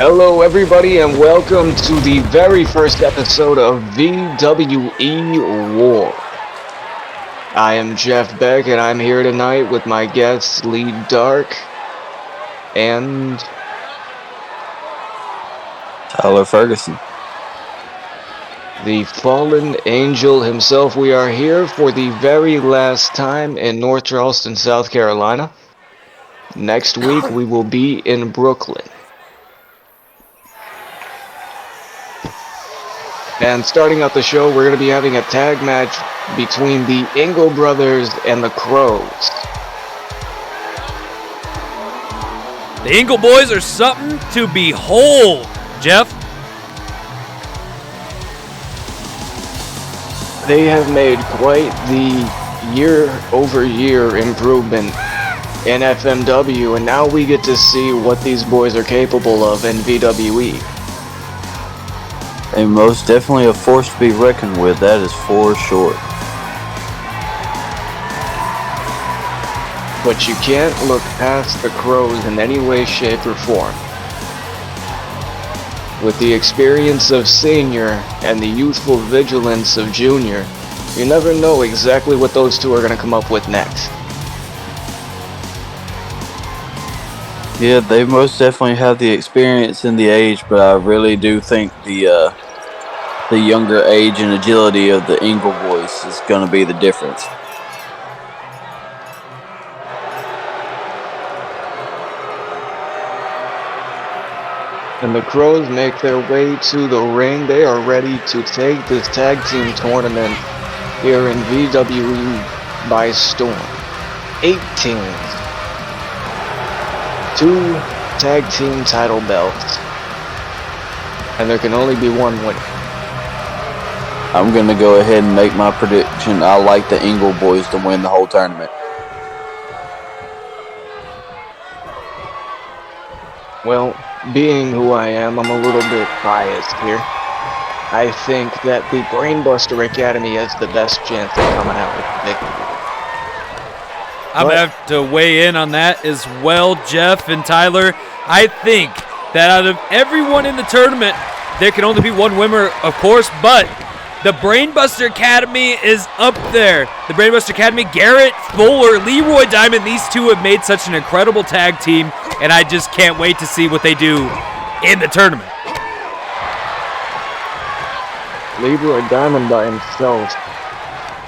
Hello, everybody, and welcome to the very first episode of Vwe War. I am Jeff Beck, and I'm here tonight with my guests Lee Dark and Tyler Ferguson. The fallen angel himself. We are here for the very last time in North Charleston, South Carolina. Next week, we will be in Brooklyn. And starting out the show, we're going to be having a tag match between the Ingle brothers and the Crows. The Ingle boys are something to behold, Jeff. They have made quite the year-over-year improvement in FMW, and now we get to see what these boys are capable of in VWE. They most definitely a force to be reckoned with, that is for sure. But you can't look past the Crows in any way, shape, or form. With the experience of Senior and the youthful vigilance of Junior, you never know exactly what those two are going to come up with next. Yeah, they most definitely have the experience and the age, but I really do think the younger age and agility of the Ingle boys is going to be the difference. And the Crows make their way to the ring. They are ready to take this tag team tournament here in VWE by storm. 8 teams. 2 tag team title belts. And there can only be one winner. I'm going to go ahead and make my prediction. I like the Ingle boys to win the whole tournament. Well, being who I am, I'm a little bit biased here. I think that the Brainbuster Academy has the best chance of coming out with the victory. I'm going to have to weigh in on that as well, Jeff and Tyler. I think that out of everyone in the tournament, there can only be one winner, of course, but the Brainbuster Academy is up there. The Brainbuster Academy, Garrett Fuller, Leroy Diamond, these two have made such an incredible tag team, and I just can't wait to see what they do in the tournament. Leroy Diamond by himself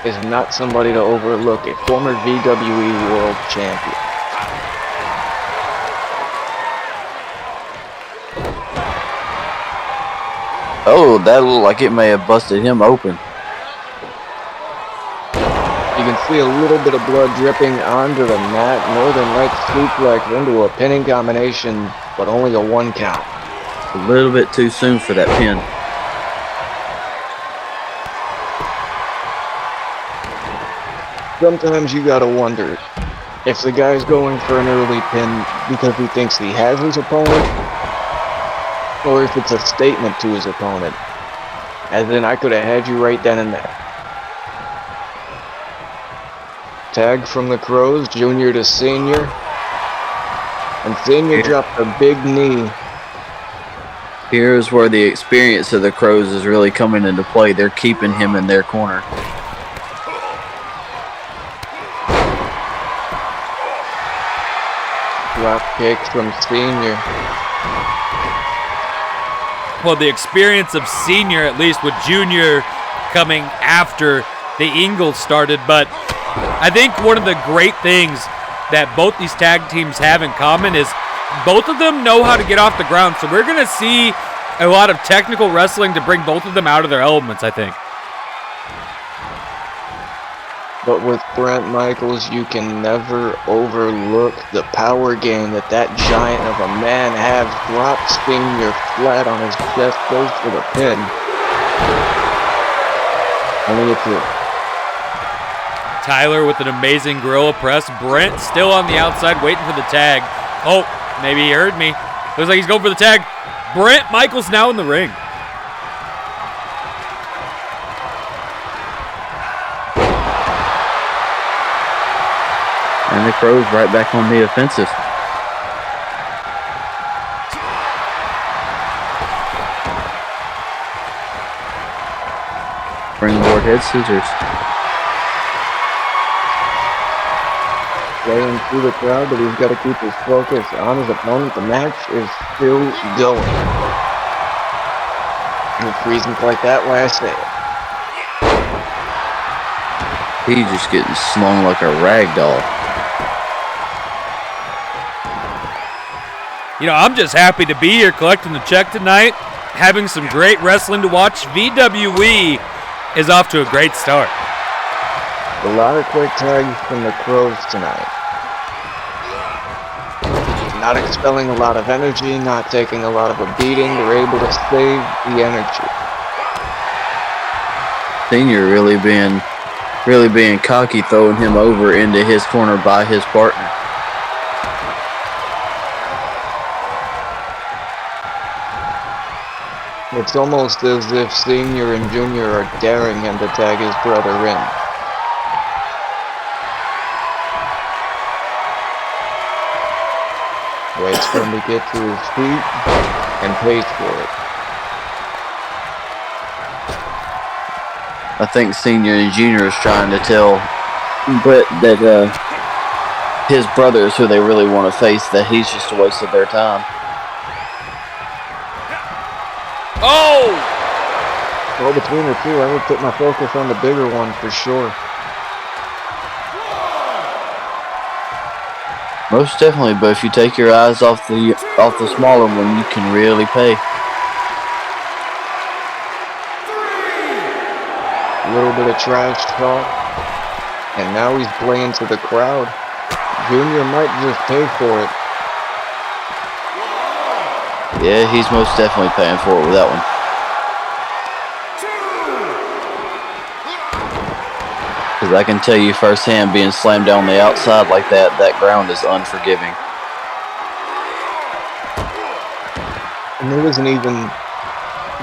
is not somebody to overlook, a former VWE World Champion. Oh, that looked like it may have busted him open. You can see a little bit of blood dripping onto the mat. Northern Lights suplex into a pinning combination, but only a 1 count. A little bit too soon for that pin. Sometimes you gotta wonder if the guy's going for an early pin because he thinks he has his opponent, or if it's a statement to his opponent. As in, I could have had you right then and there. Tag from the Crows, Junior to Senior. And Senior dropped a big knee. Here's where the experience of the Crows is really coming into play. They're keeping him in their corner. Drop kick from Senior. Well, the experience of Senior, at least with Junior coming after the Ingle started, but I think one of the great things that both these tag teams have in common is both of them know how to get off the ground, so we're going to see a lot of technical wrestling to bring both of them out of their elements, I think. But with Brent Michaels, you can never overlook the power game that giant of a man has. Drops Senior flat on his chest, goes for the pin. Only a 2. Tyler with an amazing gorilla press. Brent still on the outside waiting for the tag. Oh, maybe he heard me. Looks like he's going for the tag. Brent Michaels now in the ring. And the Crows right back on the offensive. Springboard head scissors. Playing through the crowd, but he's got to keep his focus on his opponent. The match is still going. If reasons like that, why I say it. He's just getting slung like a rag doll. You know, I'm just happy to be here collecting the check tonight, having some great wrestling to watch. VWE is off to a great start. A lot of quick tags from the Crows tonight. Not expelling a lot of energy, not taking a lot of a beating. They're able to save the energy. Senior really being cocky, throwing him over into his corner by his partner. It's almost as if Senior and Junior are daring him to tag his brother in. Waits for him to get to his feet and pays for it. I think Senior and Junior is trying to tell Brett that his brother is who they really want to face, that he's just a waste of their time. Oh! Well, between the two, I would put my focus on the bigger one for sure. Most definitely, but if you take your eyes off the smaller one, you can really pay. A little bit of trash talk, and now he's playing to the crowd. Junior might just pay for it. Yeah, he's most definitely paying for it with that one. Because I can tell you firsthand, being slammed down the outside like that, that ground is unforgiving. And there isn't even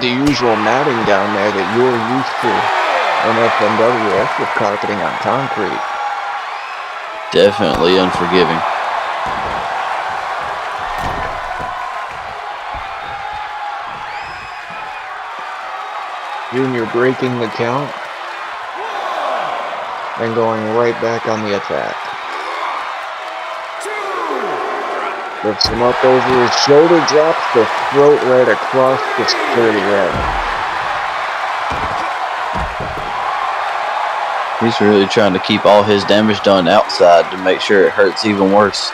the usual matting down there that you're used to in FMW. That's just carpeting on concrete. Definitely unforgiving. Junior breaking the count and going right back on the attack. Lifts him up over his shoulder, drops the throat right across the sturdy head. He's really trying to keep all his damage done outside to make sure it hurts even worse.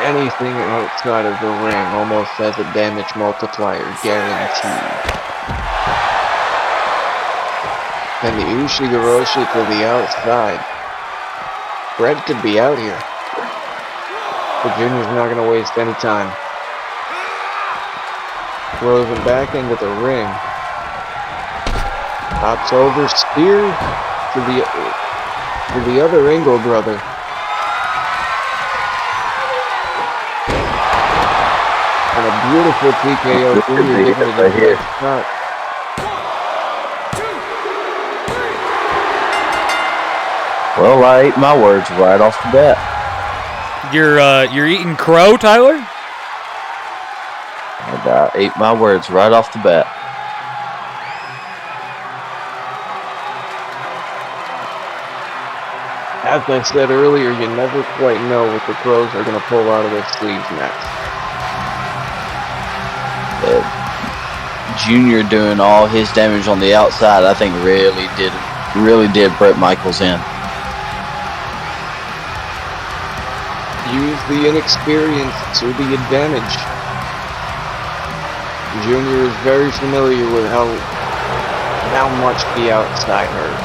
Anything outside of the ring almost has a damage multiplier guaranteed. And the Ushigoroshi to the outside. Brett could be out here. But Junior's not going to waste any time. Throws him back into the ring. Hops over, spear to the other Engel brother. And a beautiful TKO. Junior giving it a good shot. Well, I ate my words right off the bat. You're eating crow, Tyler? And I ate my words right off the bat. As I said earlier, you never quite know what the Crows are going to pull out of their sleeves next. Junior doing all his damage on the outside, I think really did Bret Michaels in. Use the inexperience to the advantage. Junior is very familiar with how much the outside hurts.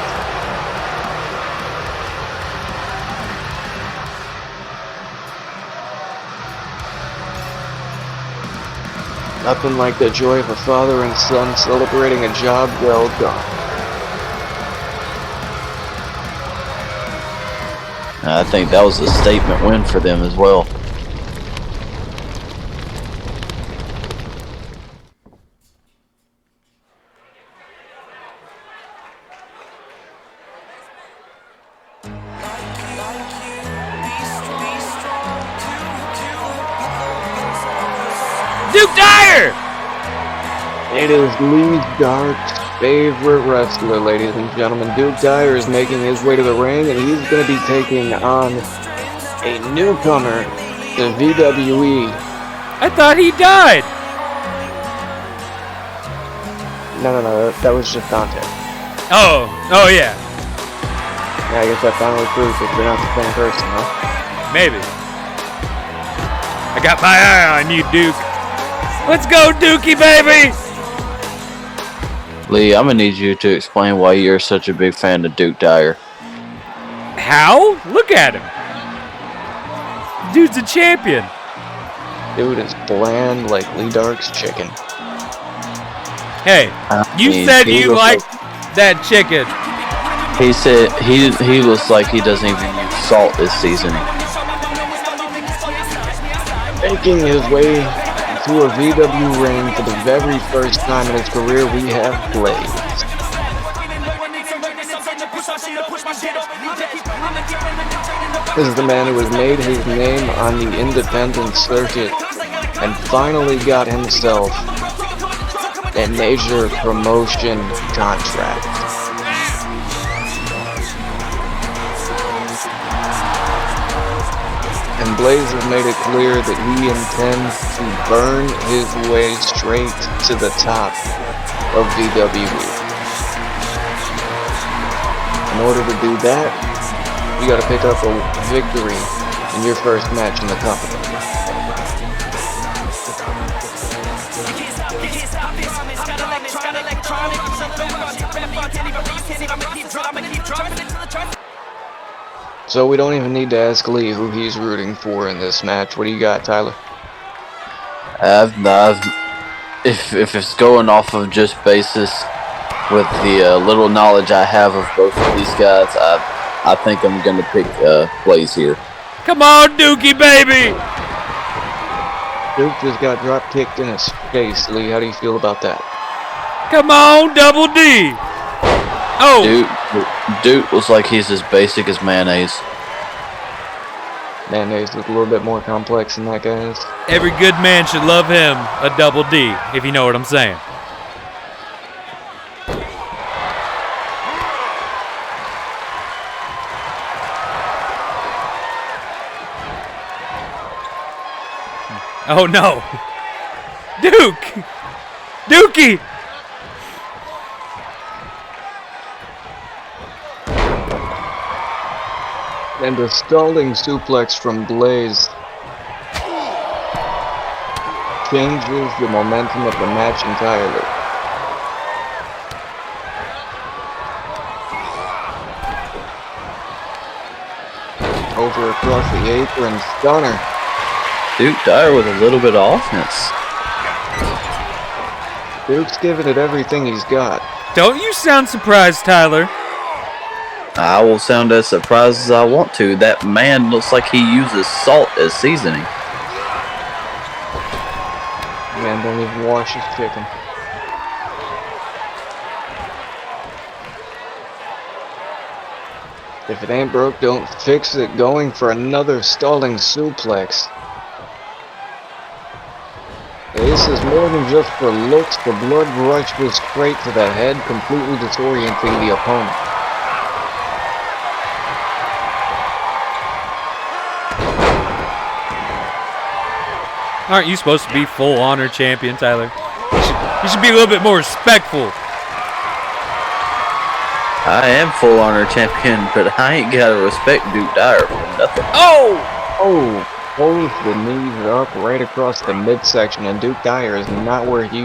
Nothing like the joy of a father and son celebrating a job well done. I think that was a statement win for them as well. Duke Dyer! It is Lee Dark's favorite wrestler, ladies and gentlemen. Duke Dyer is making his way to the ring, and he's going to be taking on a newcomer to VWE. I thought he died. No, that was just Dante. Oh yeah. Yeah, I guess that finally proves that they're not the same person, huh? Maybe. I got my eye on you, Duke. Let's go, Dookie, baby! Lee, I'm gonna need you to explain why you're such a big fan of Duke Dyer. How? Look at him. Dude's a champion. Dude is bland like Lee Dark's chicken. Hey, you said you liked that chicken. He said he looks like he doesn't even use salt as seasoning. Making his way to a VW ring for the very first time in his career, we have Blaze. This is the man who has made his name on the independent circuit and finally got himself a major promotion contract. And Blaze has made it clear that he intends to burn his way straight to the top of VWE. In order to do that, you gotta pick up a victory in your first match in the company. So we don't even need to ask Lee who he's rooting for in this match. What do you got, Tyler? If it's going off of just basis with the little knowledge I have of both of these guys, I think I'm gonna pick Blaze here. Come on, Dookie, baby! Duke just got drop kicked in his face. Lee, how do you feel about that? Come on, Double D! Oh! Duke looks like he's as basic as mayonnaise. Mayonnaise is a little bit more complex than that, guys. Every good man should love him a Double D, if you know what I'm saying. Oh no! Duke! Dookie! And a stalling suplex from Blaze changes the momentum of the match entirely. Over across the apron, stunner. Duke Dyer with a little bit of offense. Duke's giving it everything he's got. Don't you sound surprised, Tyler? I will sound as surprised as I want to. That man looks like he uses salt as seasoning. Man don't even wash his chicken. If it ain't broke, don't fix it. Going for another stalling suplex. This is more than just for looks. The blood rushes straight to the head, completely disorienting the opponent. Aren't you supposed to be full honor champion, Tyler? You should be a little bit more respectful. I am full honor champion, but I ain't gotta respect Duke Dyer for nothing. Oh! Oh! Pulls the knees up right across the midsection, and Duke Dyer is not where he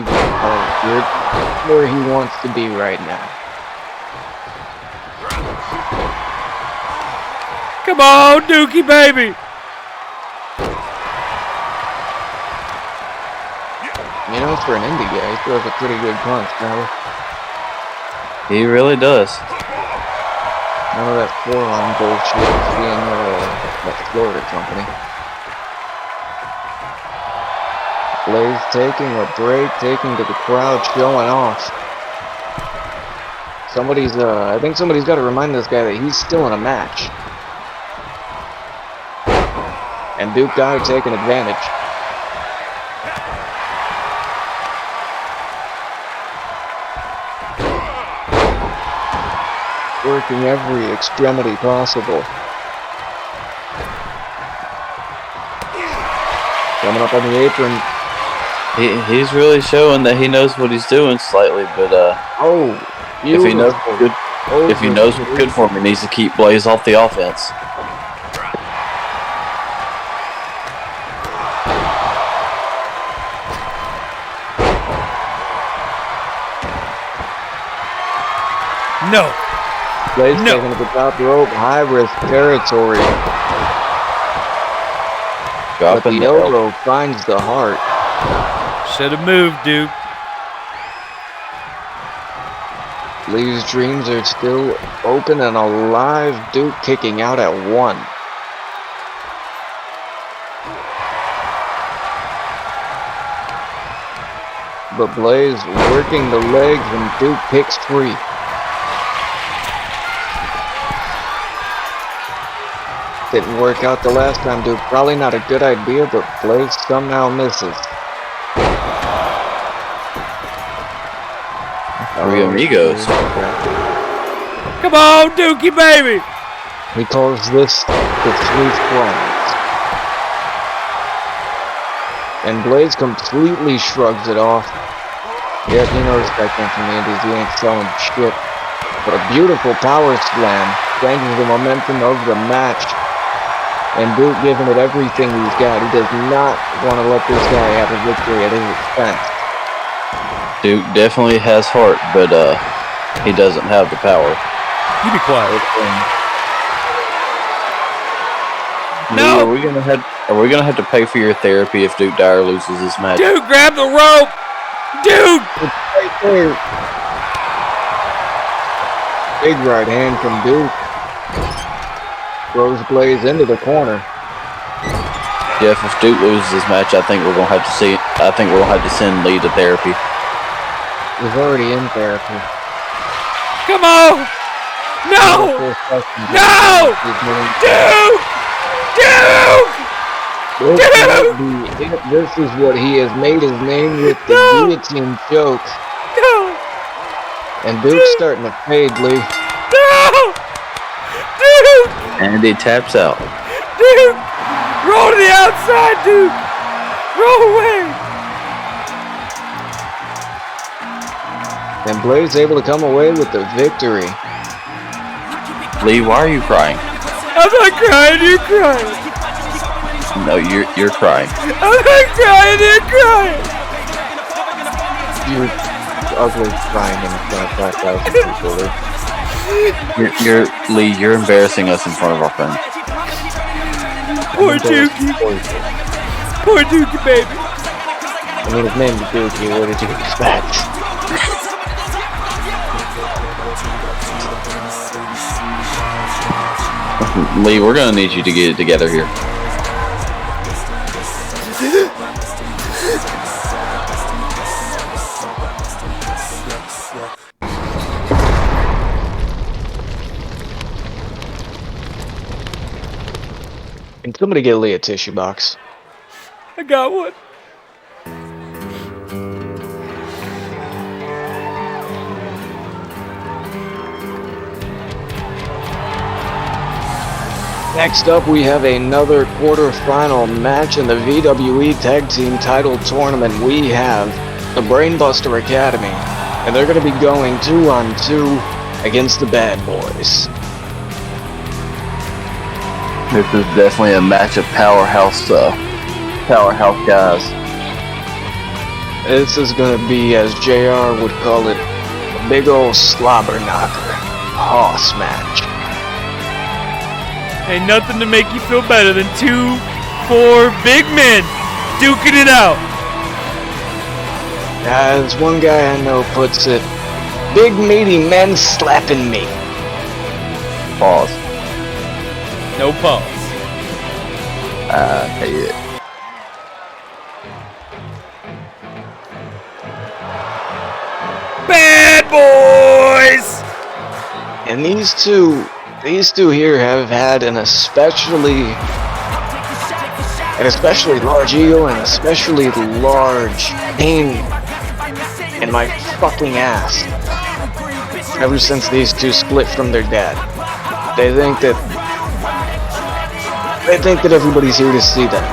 wants to be right now. Come on, Dookie, baby! You know, for an indie guy, he throws a pretty good punch, Tyler. He really does. None of that forearm bullshit being that Florida company. Blaze taking a break, taking to the crowd, showing off. I think somebody's got to remind this guy that he's still in a match. And Duke Dyer taking advantage. working every extremity possible. Coming up on the apron. He's really showing that he knows what he's doing slightly, but if he knows what's good for him, he needs to keep Blaze off the offense. No. Blaze taking to the top rope, high risk territory. But the elbow finds the heart. Should have moved, Duke. Lee's dreams are still open and alive. Duke kicking out at 1. But Blaze working the legs and Duke picks free. Didn't work out the last time, Duke. Probably not a good idea, but Blaze somehow misses. Three amigos. Come on, Dookie, baby! He calls this the 3 friends. And Blaze completely shrugs it off. Yep, he knows that came from the Indies. He ain't selling shit. But a beautiful power slam changes the momentum of the match. And Duke giving it everything he's got. He does not want to let this guy have a victory at his expense. Duke definitely has heart, but he doesn't have the power. You be quiet. No. Are we gonna have to pay for your therapy if Duke Dyer loses this match? Duke, grab the rope. Duke. It's right there. Big right hand from Duke. Throws Blaze into the corner. Jeff, if Duke loses this match, I think we're gonna have to see. I think we'll have to send Lee to therapy. He's already in therapy. Come on! No! No! Duke! Duke! This is what he has made his name with, the guillotine choke. No! And Duke's starting to fade, Lee. No! Duke! And he taps out. Duke! Roll to the outside, Duke! Roll away! And Blaze able to come away with the victory. Lee, why are you crying? I'm not crying, you're crying. No, you're crying. I'm not crying, you're crying. You're ugly crying in front of 5,000 people, Lee. Lee, you're embarrassing us in front of our friends. Poor Dookie. Poor Dookie, baby. I mean, his name is Dookie, what did you expect? Lee, we're gonna need you to get it together here. Can somebody get Lee a tissue box? I got one. Next up, we have another quarterfinal match in the VWE Tag Team Title Tournament. We have the Brainbuster Academy, and they're going to be going 2-on-2 against the Bad Boys. This is definitely a match of powerhouse guys. This is going to be, as JR would call it, a big old slobber knocker. Hoss match. Ain't nothing to make you feel better than 2-4 big men duking it out. As one guy I know puts it, big meaty men slapping me. Pause. No pause. I hate it. Bad Boys! And these two here have had an especially large ego and especially large pain in my fucking ass. ever since these two split from their dad. They think that everybody's here to see them.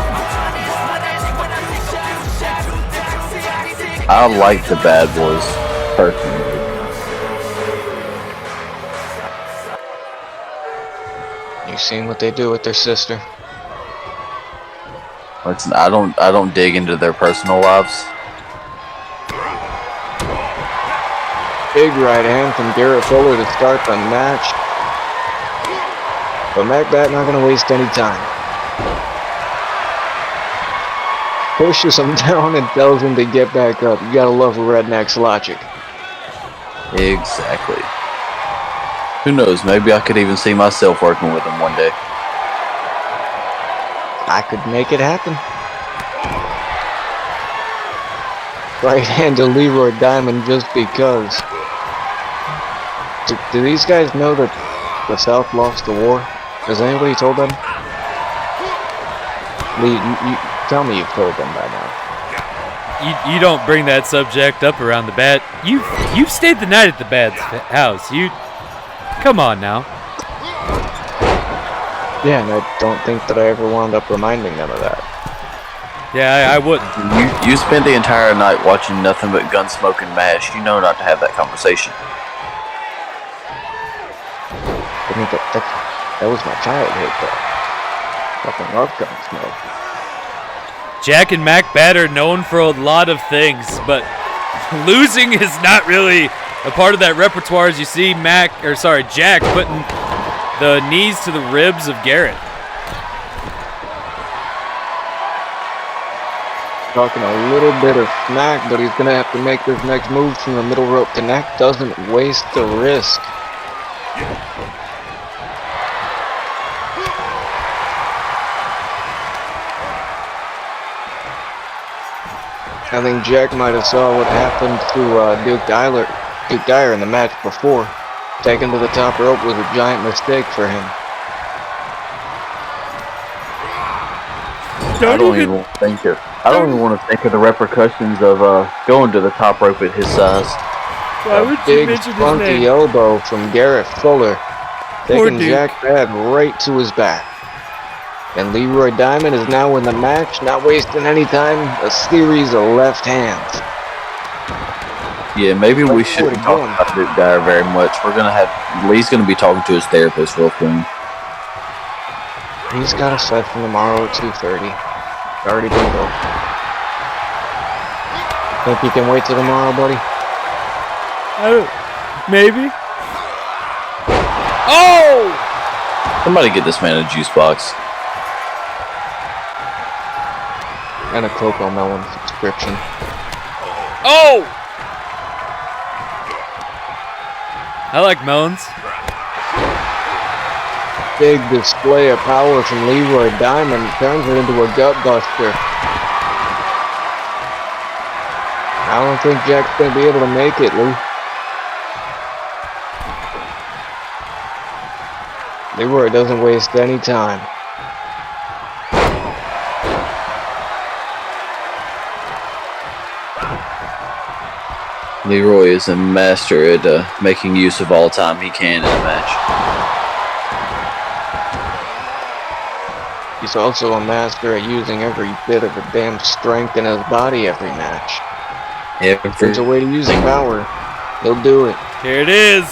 I like the Bad Boys, personally. You seen what they do with their sister? Listen, I don't dig into their personal lives. Big right hand from Garrett Fuller to start the match. But MacBat not going to waste any time. Pushes him down and tells him to get back up. You gotta love a redneck's logic. Exactly. Who knows, maybe I could even see myself working with him one day. I could make it happen. Right hand to Leroy Diamond just because. Do these guys know that the South lost the war? Has anybody told them? Lee, you tell me you've told them by now. You don't bring that subject up around the bat. You've stayed the night at the Bad's house. Come on now. Yeah, and I don't think that I ever wound up reminding them of that. Yeah, I wouldn't. You spent the entire night watching nothing but Gunsmoke and MASH. You know not to have that conversation. I mean, that was my childhood, though. Fucking love Gunsmoke. Jack and MacBat are known for a lot of things, but losing is not really a part of that repertoire. As you see, Jack putting the knees to the ribs of Garrett. Talking a little bit of smack, but he's gonna have to make this next move from the middle rope connect. Doesn't waste the risk. I think Jack might have saw what happened to Duke Dyer in the match before. Taking to the top rope was a giant mistake for him. I don't even want to think of the repercussions of going to the top rope at his size. Why would you Big mention his funky name? elbow from Garrett Fuller, Poor taking Duke. Jack Bad right to his back. And Leroy Diamond is now in the match, not wasting any time. A series of left hands. Yeah, maybe we Where's shouldn't he talk going? about Duke Dyer very much. Lee's gonna be talking to his therapist real soon. He's got a session tomorrow at 2:30. Already been booked. Think you can wait till tomorrow, buddy? Maybe. Oh! Somebody get this man a juice box. And a Cocoa Melon subscription. Oh! I like melons. Big display of power from Leroy Diamond. Turns it into a gut buster. I don't think Jack's going to be able to make it, Lou. Leroy doesn't waste any time. Leroy is a master at making use of all time he can in a match. He's also a master at using every bit of the damn strength in his body every match. If there's a way to use his power, he'll do it. Here it is.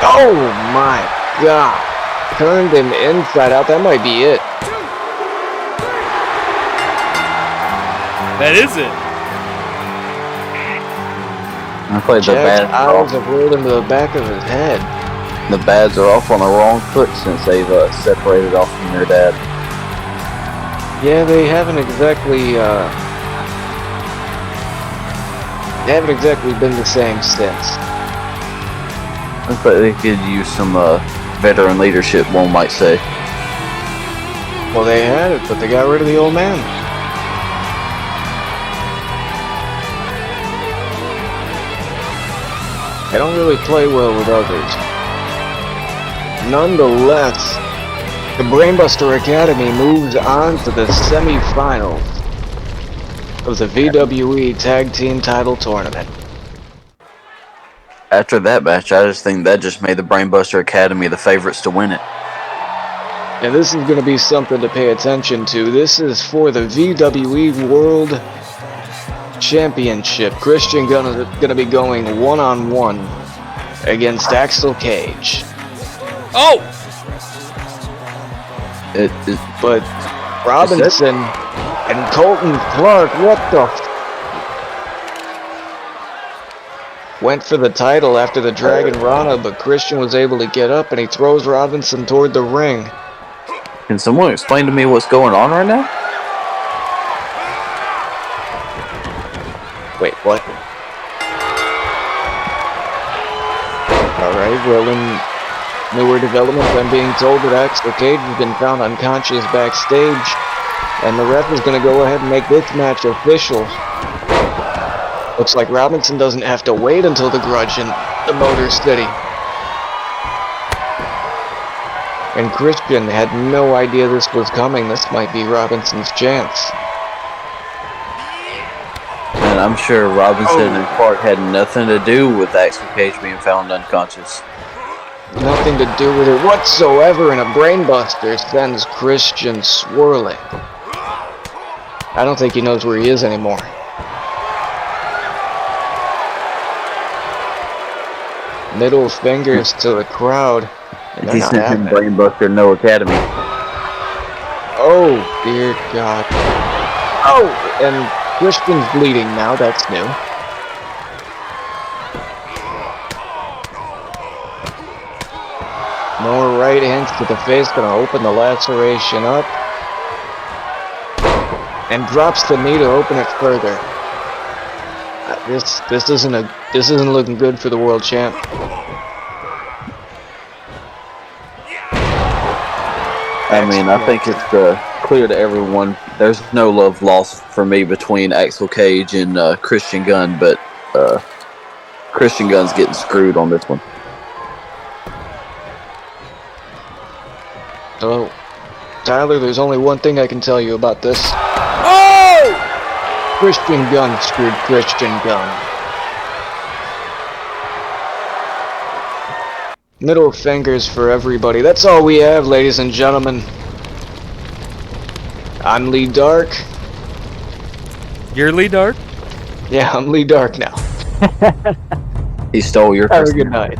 Oh my god. Turned him inside out. That might be it. That is it. I played the Jack's Bads eyes have rolled into the back of his head. The Bads are off on the wrong foot since they've separated off from their dad. Yeah, they haven't exactly been the same since. Looks like they could use some veteran leadership, one might say. Well, they had it, but they got rid of the old man. They don't really play well with others. Nonetheless, the Brainbuster Academy moves on to the semifinals of the VWE Tag Team Title Tournament. after that match, I just think that just made the Brainbuster Academy the favorites to win it. And this is going to be something to pay attention to. This is for the VWE World Championship. Christian Gunn is going to be going one-on-one against Axel Cage. Oh! But Robinson and Colton Clark, what the went for the title after the Dragon Rana, but Christian was able to get up and he throws Robinson toward the ring. Can someone explain to me what's going on right now? Wait, what? Alright, well, in newer developments, I'm being told that Axel Cage has been found unconscious backstage, and the ref is going to go ahead and make this match official. Looks like Robinson doesn't have to wait until the Grudge in the Motor City. And Christian had no idea this was coming. This might be Robinson's chance. And I'm sure Robinson and Clark had nothing to do with Axel Cage being found unconscious. Nothing to do with it whatsoever, and a brainbuster sends Christian swirling. I don't think he knows where he is anymore. Middle fingers to the crowd. And He sent him Brainbuster No Academy. Oh, dear God. Oh, and Christian's bleeding now. That's new. More right hands to the face, gonna open the laceration up. And drops the knee to open it further. This isn't looking good for the world champ. I mean, I think it's clear to everyone. There's no love lost for me between Axel Cage and Christian Gunn, but Christian Gunn's getting screwed on this one. Oh, Tyler, there's only one thing I can tell you about this. Oh! Christian Gunn screwed Christian Gunn. Middle fingers for everybody. That's all we have, ladies and gentlemen. I'm Lee Dark. You're Lee Dark? Yeah, I'm Lee Dark now. He stole your Have a good night.